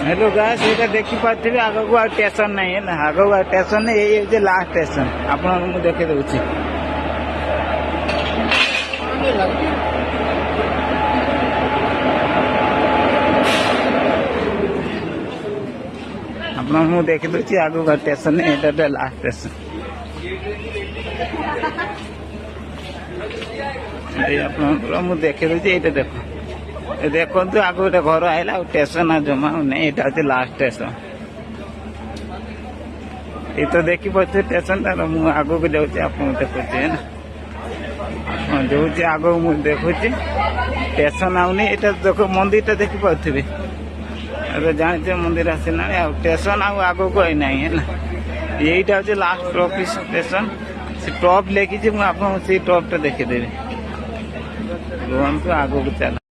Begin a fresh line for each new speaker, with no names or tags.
hello guys ये देखी पार्थिबे आगो आ स्टेशन नहीं है ना आगो आ स्टेशन नहीं ये जे लास्ट स्टेशन आपन मु देखे दउची आपन मु देखे दउची आगो आ स्टेशन नहीं एटा लास्ट स्टेशन ये आपन मु देखे दउची एटा देखो देखो आग गोटे घर आईला स्टेशन जमा नहीं यहाँ हूँ लास्ट स्टेशन ये तो देखी पारे स्टेशन तार मुझे आग को जाऊँगी आप देखुचे है ना जो आग मुझे देखुची स्टेशन आउनी यहाँ देख मंदिर देखी पारे जाने मंदिर आसना स्टेशन आग को आई ना है ना यहीटा हूँ लास्ट टॉप स्टेशन से टॉप लेखी मुझे टॉप टा देखीदेवी रुहतु आग को चल